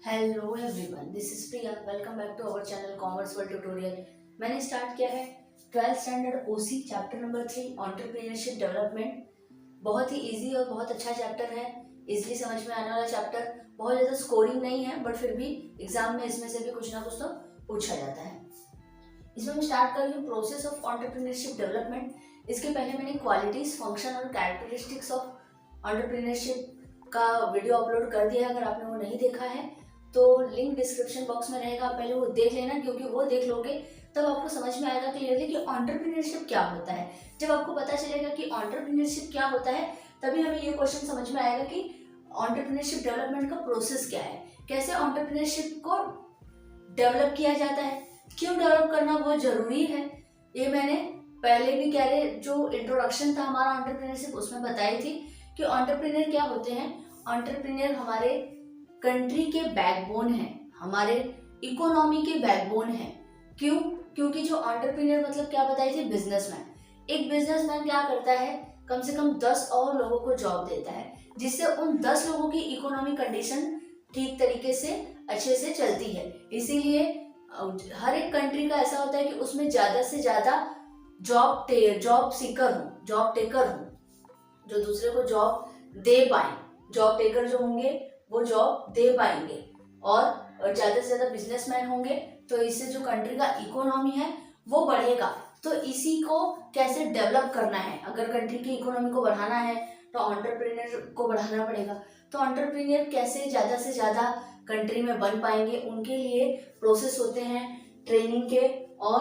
Hello everyone, this is Priya. Welcome back to our channel commerce world tutorial. मैंने start किया है 12th standard OC chapter number 3 entrepreneurship development. बहुत ही easy और बहुत अच्छा चैप्टर है, इजीली समझ में आने वाला चैप्टर। बहुत ज़्यादा स्कोरिंग नहीं है, बट फिर भी एग्जाम में इसमें से भी कुछ ना कुछ तो पूछा जाता है। इसमें मैं स्टार्ट कर रही हूँ प्रोसेस ऑफ एंटरप्रेन्योरशिप डेवलपमेंट। इसके पहले मैंने क्वालिटीज, फंक्शन और कैरेक्टरिस्टिक्स ऑफ एंटरप्रेन्योरशिप का वीडियो अपलोड कर दिया है। अगर आपने वो नहीं देखा है तो लिंक डिस्क्रिप्शन बॉक्स में रहेगा, आप पहले वो देख लेना, क्योंकि वो देख लोगे तब आपको समझ में आएगा क्लियरली कि एंटरप्रेन्योरशिप क्या होता है। जब आपको पता चलेगा कि एंटरप्रेन्योरशिप क्या होता है, तभी हमें ये क्वेश्चन समझ में आएगा कि एंटरप्रेन्योरशिप डेवलपमेंट का प्रोसेस क्या है, कैसे एंटरप्रेन्योरशिप को डेवलप किया जाता है, क्यों डेवलप करना बहुत जरूरी है। ये मैंने पहले भी कह रहे जो इंट्रोडक्शन था हमारा एंटरप्रेन्योरशिप, उसमें बताई थी कि एंटरप्रेन्योर क्या होते हैं। एंटरप्रेन्योर हमारे कंट्री के बैकबोन है, हमारे इकोनॉमी के बैकबोन है। क्यों? क्योंकि जो एंटरप्रेन्योर मतलब क्या बताई थी, बिजनेसमैन। एक बिजनेसमैन क्या करता है, कम से कम 10 और लोगों को जॉब देता है, जिससे उन 10 लोगों की इकोनॉमिक कंडीशन ठीक तरीके से अच्छे से चलती है। इसीलिए हर एक कंट्री का ऐसा होता है कि उसमें ज्यादा से ज्यादा जॉब सीकर हो, जॉब टेकर हो, जो दूसरे को जॉब दे पाए। जॉब टेकर जो होंगे वो जॉब दे पाएंगे, और ज्यादा से ज्यादा बिजनेसमैन होंगे, तो इससे जो कंट्री का इकोनॉमी है वो बढ़ेगा। तो इसी को कैसे डेवलप करना है, अगर कंट्री की इकोनॉमी को बढ़ाना है तो एंटरप्रेन्योर को बढ़ाना पड़ेगा। तो एंटरप्रेन्योर कैसे ज्यादा से ज्यादा कंट्री में बन पाएंगे, उनके लिए प्रोसेस होते हैं ट्रेनिंग के और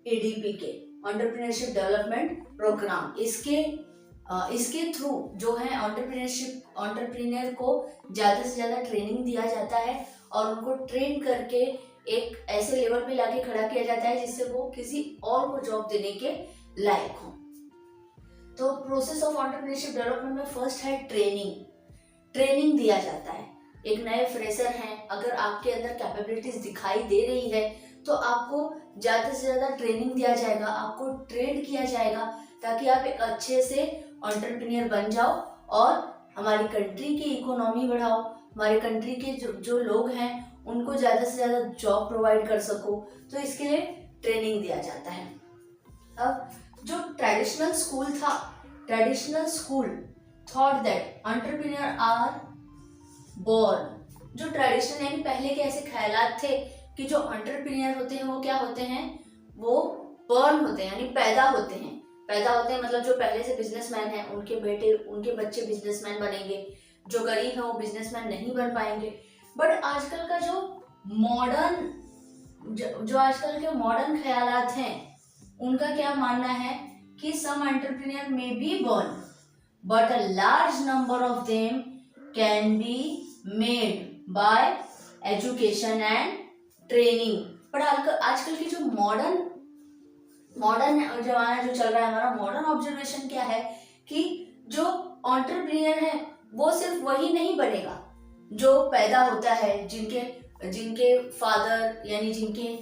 एडीपी के, एंटरप्रेन्योरशिप डेवलपमेंट प्रोग्राम। इसके थ्रू जो है एंटरप्रेन्योर को ज़्यादा से ज़्यादा ट्रेनिंग दिया जाता है, और उनको ट्रेन करके एक ऐसे लेवल पे लाके खड़ा किया जाता है जिससे वो किसी और को जॉब देने के लायक हो। तो प्रोसेस ऑफ एंटरप्रेन्योरशिप डेवलपमेंट में फर्स्ट है ट्रेनिंग दिया जाता है। एक नए फ्रेशर हैं, अगर आपके अंदर कैपेबिलिटीज दिखाई दे रही है तो आपको ज़्यादा से ज़्यादा ट्रेनिंग दिया जाएगा, आपको ट्रेन किया जाएगा, ताकि आप एक अच्छे से एंटरप्रेन्योर बन जाओ और हमारी कंट्री की इकोनॉमी बढ़ाओ, हमारे कंट्री के जो लोग हैं उनको ज़्यादा से ज़्यादा जॉब प्रोवाइड कर सको। तो इसके लिए ट्रेनिंग दिया जाता है। अब जो traditional school thought that entrepreneur are born. जो ट्रेडिशनल यानी पहले के ऐसे ख्यालात थे कि जो एंटरप्रेन्योर होते हैं वो क्या होते हैं, वो बर्न होते हैं, यानी पैदा होते हैं मतलब जो पहले से बिजनेसमैन हैं उनके बच्चे बिजनेसमैन बनेंगे, जो गरीब हैं वो बिजनेसमैन नहीं बन पाएंगे। बट आजकल का जो आजकल के मॉडर्न ख्यालात हैं, उनका क्या मानना है कि some entrepreneur may be born but a large number of them can be made by education and training. But आजकल की जो मॉडर्न जमाना जो चल रहा है, हमारा मॉडर्न ऑब्जर्वेशन क्या है कि जो एंटरप्रेन्योर है वो सिर्फ वही नहीं बनेगा जो पैदा होता है, जिनके फादर यानी जिनके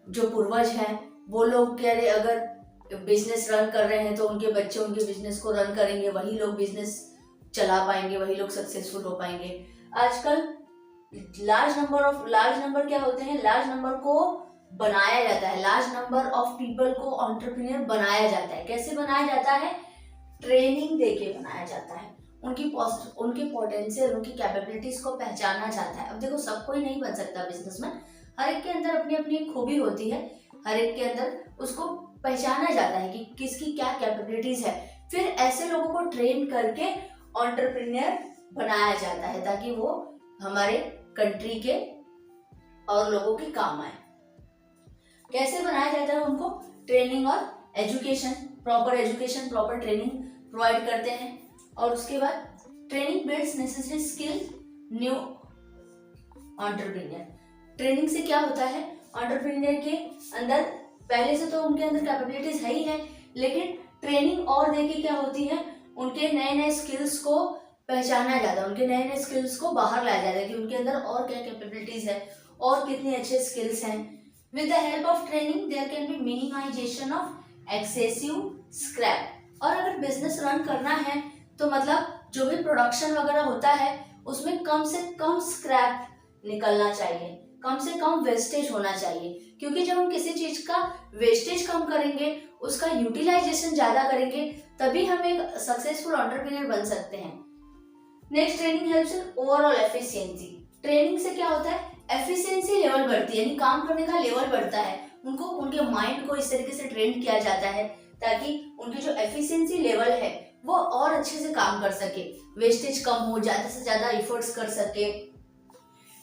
जो पूर्वज हैं वो लोग कह रहे अगर बिजनेस रन कर रहे हैं तो उनके बच्चे उनके बिजनेस को रन करेंगे, वही लोग बिजनेस चला पाएंगे, वही लोग सक्सेसफुल हो पाएंगे। आजकल लार्ज नंबर क्या होते हैं, लार्ज नंबर को बनाया जाता है, लार्ज नंबर ऑफ पीपल को एंटरप्रेन्योर बनाया जाता है। कैसे बनाया जाता है? ट्रेनिंग देके बनाया जाता है, उनकी पोटेंशियल, उनकी कैपेबिलिटीज को पहचाना जाता है। अब देखो, सब कोई नहीं बन सकता बिजनेसमैन, हर एक के अंदर अपनी अपनी खूबी होती है, हर एक के अंदर उसको पहचाना जाता है कि किसकी क्या कैपेबिलिटीज है। फिर ऐसे लोगों को ट्रेन करके एंटरप्रेन्योर बनाया जाता है ताकि वो हमारे कंट्री के और लोगों के काम आए। कैसे बनाया जाता है उनको? ट्रेनिंग और एजुकेशन, प्रॉपर ट्रेनिंग प्रोवाइड करते हैं, और उसके बाद training builds necessary skill new entrepreneur. Training से क्या होता है, एंटरप्रेन्योर के अंदर पहले से तो उनके अंदर कैपेबिलिटीज है ही है, लेकिन ट्रेनिंग और देके क्या होती है, उनके नए नए स्किल्स को पहचाना जाता है, उनके नए नए स्किल्स को बाहर लाया जाता है कि उनके अंदर और क्या कैपेबिलिटीज है और कितने अच्छे स्किल्स हैं। With the help of training there can be minimisation of excessive scrap. और अगर बिजनेस रन करना है तो मतलब जो भी प्रोडक्शन वगैरह होता है उसमें कम से कम स्क्रैप निकलना चाहिए, कम से कम वेस्टेज होना चाहिए, क्योंकि जब हम किसी चीज का वेस्टेज कम करेंगे, उसका यूटिलाइजेशन ज्यादा करेंगे, तभी हम एक सक्सेसफुल एंटरप्रेन्योर बन सकते हैं। Next, training helps in overall efficiency. Training से क्या होता है, एफिशिएंसी लेवल बढ़ती है, यानी काम करने का लेवल बढ़ता है। उनको उनके माइंड को इस तरीके से ट्रेन किया जाता है ताकि उनकी जो एफिशिएंसी लेवल है वो और अच्छे से काम कर सके, वेस्टेज कम हो, ज्यादा से ज्यादा एफर्ट्स कर सके।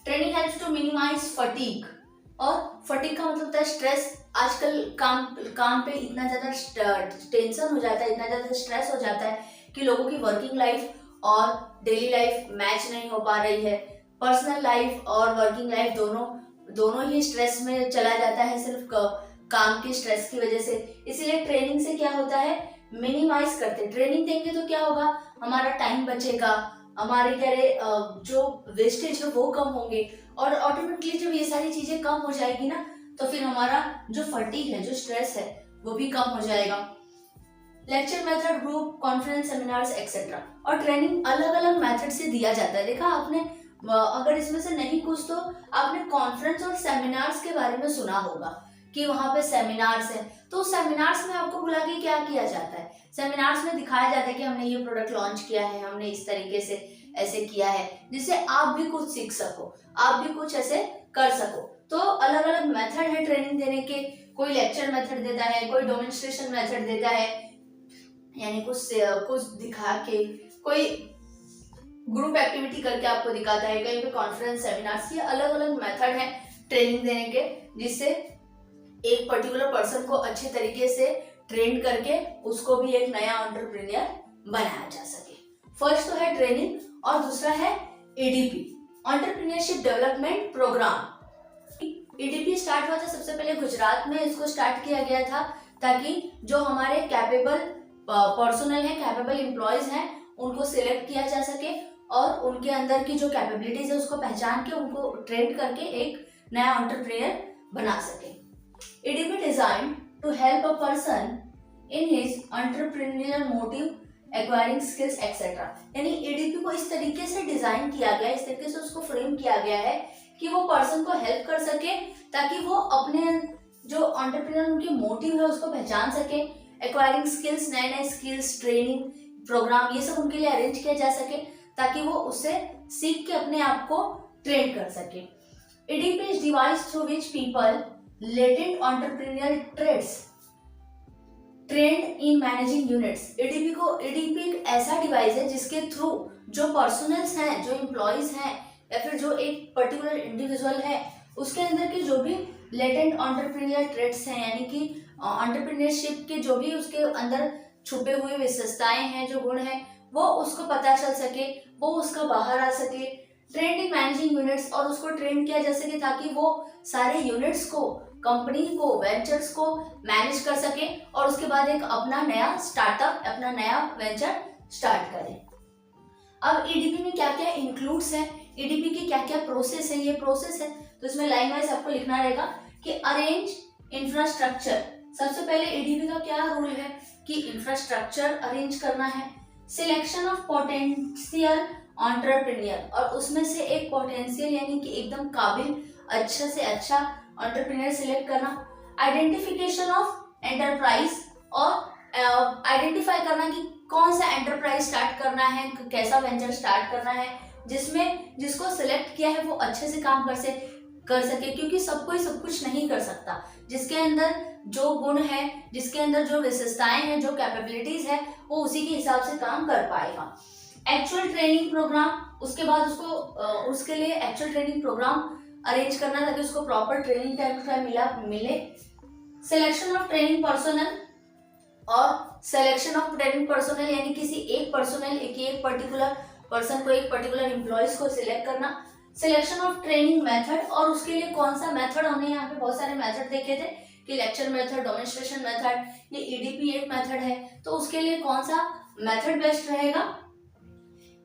Training helps to minimise fatigue, और फटीग का मतलब होता है स्ट्रेस। आजकल काम पे इतना ज्यादा टेंशन हो जाता है, इतना ज्यादा स्ट्रेस हो जाता है कि लोगों की वर्किंग लाइफ और डेली लाइफ मैच नहीं हो पा रही है। पर्सनल लाइफ और वर्किंग लाइफ दोनों ही स्ट्रेस में चला जाता है, सिर्फ काम के स्ट्रेस की वजह से। इसीलिए ट्रेनिंग से क्या होता है, मिनिमाइज करते हैं। ट्रेनिंग देंगे तो क्या होगा, हमारा टाइम बचेगा, हमारे जो वेस्टेज है वो कम होंगे, और ऑटोमेटिकली जब ये सारी चीजें कम हो जाएगी ना, तो फिर हमारा जो फटीग है, जो स्ट्रेस है, वो भी कम हो जाएगा। Lecture method, group conference, seminars etcetera. और ट्रेनिंग अलग अलग मेथड से दिया जाता है। देखा आपने, अगर इसमें से नहीं कुछ तो आपने कॉन्फ्रेंस और सेमिनार्स के बारे में सुना होगा कि वहां पे सेमिनार्स है। तो सेमिनार्स में आपको बुला के क्या किया जाता है, सेमिनार्स में दिखाया जाता है कि हमने ये प्रोडक्ट लॉन्च किया है, हमने इस तरीके से ऐसे किया है, जिससे आप भी कुछ सीख सको, आप भी कुछ ऐसे कर सको। तो अलग अलग मेथड है ट्रेनिंग देने के, कोई लेक्चर मेथड देता है, कोई डेमोन्स्ट्रेशन मेथड देता है, यानी कुछ दिखा के, कोई ग्रुप एक्टिविटी करके आपको दिखाता है, कहीं पे कॉन्फ्रेंस, सेमिनार्स, ये अलग अलग मेथड है ट्रेनिंग देने के, जिससे एक पर्टिकुलर पर्सन को अच्छे तरीके से ट्रेन करके उसको भी एक नया एंटरप्रेन्योर बनाया जा सके। फर्स्ट तो है ट्रेनिंग, और दूसरा है EDP, entrepreneurship development programme. EDP start हुआ था सबसे पहले गुजरात में, इसको स्टार्ट किया गया था ताकि जो हमारे कैपेबल पर्सनल है, कैपेबल एम्प्लॉयज हैं, उनको सिलेक्ट किया जा सके और उनके अंदर की जो कैपेबिलिटीज है उसको पहचान के उनको ट्रेन करके एक नया एंटरप्रेन्योर बना सके। EDP designed to help a person in his entrepreneurial motive, acquiring skills etc. यानी EDP को इस तरीके से डिजाइन किया गया, इस तरीके से उसको फ्रेम किया गया है कि वो पर्सन को हेल्प कर सके, ताकि वो अपने जो एंटरप्रेन्योर उनकी मोटिव है उसको पहचान सके। एक्वायरिंग स्किल्स, नए नए स्किल्स, ट्रेनिंग प्रोग्राम, ये सब उनके लिए अरेंज किया जा सके ताकि वो उससे सीख के अपने आप को ट्रेन कर सके। EDP is device through which people latent entrepreneurial traits trained in managing units। EDP एक ऐसा डिवाइस है जिसके थ्रू जो पर्सनल्स हैं, जो एम्प्लॉयज हैं, या फिर जो एक पर्टिकुलर इंडिविजुअल है, उसके अंदर के जो भी लेटेंट एंटरप्रेन्योर ट्रेट्स हैं, यानी कि एंटरप्रेन्योरशिप के जो भी उसके अंदर छुपे हुए विशेषताएं हैं, जो गुण हैं, वो उसको पता चल सके, वो उसका बाहर आ सके। ट्रेंड इन मैनेजिंग यूनिट्स, और उसको ट्रेन किया जा सके ताकि वो सारे यूनिट्स को, कंपनी को, वेंचर्स को मैनेज कर सके और उसके बाद एक अपना नया स्टार्टअप, अपना नया वेंचर स्टार्ट करें। अब ईडीपी में क्या क्या इंक्लूड्स है, ईडीपी की क्या क्या प्रोसेस है, ये प्रोसेस है तो इसमें लाइन वाइज आपको लिखना रहेगा कि अरेंज इंफ्रास्ट्रक्चर। सबसे पहले ईडीपी का क्या रूल है कि इंफ्रास्ट्रक्चर अरेंज करना है। सिलेक्शन ऑफ पोटेंशियल एंटरप्रेन्योर, और उसमें से एक पोटेंशियल यानी कि एकदम काबिल, अच्छा से अच्छा एंटरप्रेन्योर सिलेक्ट करना। आइडेंटिफिकेशन ऑफ एंटरप्राइज, और आइडेंटिफाई करना कि कौन सा एंटरप्राइज स्टार्ट करना है, कैसा वेंचर स्टार्ट करना है, जिसको सिलेक्ट किया है वो अच्छे से काम कर सके, क्योंकि सब कोई सब कुछ नहीं कर सकता। जिसके अंदर जो गुण है, जिसके अंदर जो विशेषताएं हैं, जो कैपेबिलिटीज है, वो उसी के हिसाब से काम कर पाएगा। एक्चुअल ट्रेनिंग प्रोग्राम, उसके बाद उसके लिए एक्चुअल ट्रेनिंग प्रोग्राम अरेंज करना ताकि उसको proper training time to time मिले। सिलेक्शन ऑफ ट्रेनिंग पर्सनल, और सिलेक्शन ऑफ ट्रेनिंग पर्सनल यानी किसी एक पर्सनल, एक पर्टिकुलर पर्सन को, एक पर्टिकुलर एम्प्लॉयज को सिलेक्ट करना। सिलेक्शन ऑफ ट्रेनिंग मेथड, और उसके लिए कौन सा मेथड, हमने यहाँ पे बहुत सारे मेथड देखे थे कि लेक्चर मेथड, डेमोन्स्ट्रेशन मेथड, ये ईडीपी एक मेथड है, तो उसके लिए कौन सा मेथड बेस्ट रहेगा।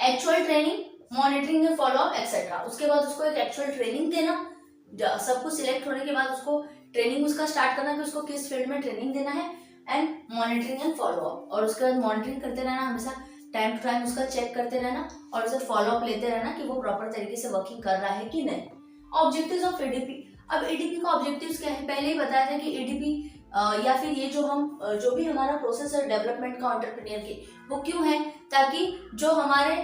Actual training, monitoring and follow up etcetera. उसके बाद उसको एक एक्चुअल ट्रेनिंग देना, सब कुछ सिलेक्ट होने के बाद उसको ट्रेनिंग उसका स्टार्ट करना कि उसको किस फील्ड में ट्रेनिंग देना है, and monitoring and follow up, और उसके बाद मॉनिटरिंग करते रहना, हमेशा टाइम टू टाइम उसका चेक करते रहना और उसे फॉलो अप लेते रहना कि वो प्रॉपर तरीके से वर्किंग कर रहा है कि नहीं। Objectives of ADP. अब एडीपी का ऑब्जेक्टिव्स क्या है, पहले ही बताया था कि एडीपी या फिर ये जो भी हमारा प्रोसेस है डेवलपमेंट का एंटरप्रेन्योर की, वो क्यों है, ताकि जो हमारे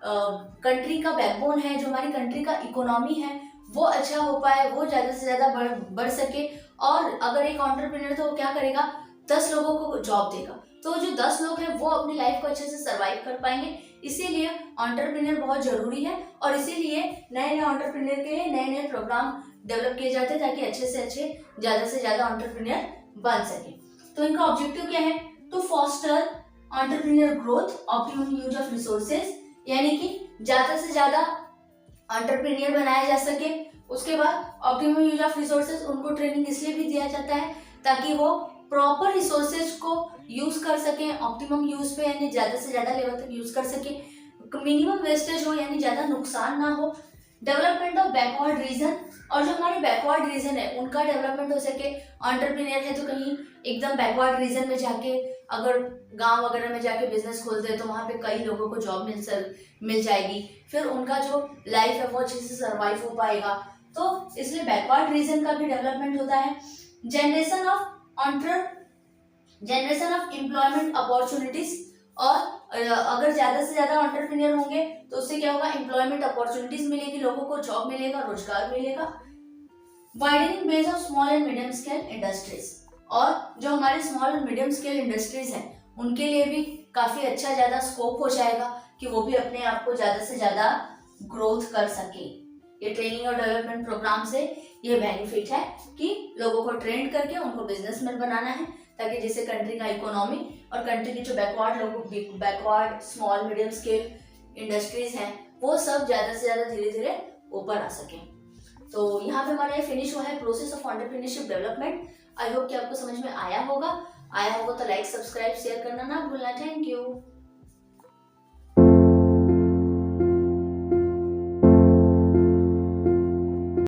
कंट्री का बैकबोन है, जो हमारी कंट्री का इकोनॉमी है, वो अच्छा हो पाए, वो ज्यादा से ज्यादा बढ़ सके। और अगर एक एंटरप्रेन्योर तो वो क्या करेगा, 10 लोगों को जॉब देगा, तो जो 10 लोग हैं वो अपनी लाइफ को अच्छे से सरवाइव कर पाएंगे। इसीलिए एंटरप्रेन्योर बहुत जरूरी है, और इसीलिए नए नए एंटरप्रेन्योर के लिए नए नए प्रोग्राम डेवलप किए जाते हैं, ताकि अच्छे से अच्छे ज्यादा से ज्यादा एंटरप्रेन्योर बन सके। तो इनका ऑब्जेक्टिव क्या है, to foster entrepreneur growth, optimum use of resources, यानी कि ज्यादा से ज्यादा एंटरप्रेन्योर बनाया जा सके। उसके बाद ऑप्टिमम यूज ऑफ रिसोर्सेज, उनको ट्रेनिंग इसलिए भी दिया जाता है ताकि वो प्रॉपर रिसोर्सेज को यूज कर सके, ऑप्टिमम यूज पे यानी ज्यादा से ज्यादा लेवल तक यूज कर सके, मिनिमम वेस्टेज हो यानी ज्यादा नुकसान ना हो। डेवलपमेंट ऑफ बैकवर्ड रीजन, और जो हमारे बैकवर्ड रीजन है उनका डेवलपमेंट हो सके। एंटरप्रेन्योर है तो कहीं एकदम बैकवर्ड रीजन में जाके, अगर गांव वगैरह में जाके बिजनेस खोलते हैं तो वहाँ पे कई लोगों को जॉब मिल जाएगी, फिर उनका जो लाइफ है वो अच्छे से सर्वाइव हो पाएगा। तो इसलिए बैकवर्ड रीजन का भी डेवलपमेंट होता है। जनरेशन ऑफ एम्प्लॉयमेंट अपॉर्चुनिटीज, और अगर ज्यादा से ज्यादा एंटरप्रेन्योर होंगे तो उससे क्या होगा, एम्प्लॉयमेंट अपॉर्चुनिटीज मिलेगी, लोगों को जॉब मिलेगा, रोजगार मिलेगा। Widening base of small and medium scale industries, और जो हमारे small and medium scale industries हैं उनके लिए भी काफी अच्छा ज्यादा स्कोप हो जाएगा कि वो भी अपने आप को ज्यादा से ज्यादा ग्रोथ कर सके। ये ट्रेनिंग और डेवलपमेंट प्रोग्राम से ये बेनिफिट है कि लोगों को ट्रेन करके उनको बिजनेसमैन बनाना है, ताकि जिससे कंट्री का इकोनॉमी और कंट्री की जो backward small medium scale industries हैं वो सब ज्यादा से ज्यादा धीरे धीरे ऊपर आ सके। तो यहाँ पे हमारा ये फिनिश हुआ है process of entrepreneurship development. I hope कि आपको समझ में आया होगा तो लाइक सब्सक्राइब शेयर करना ना भूलना। Thank you.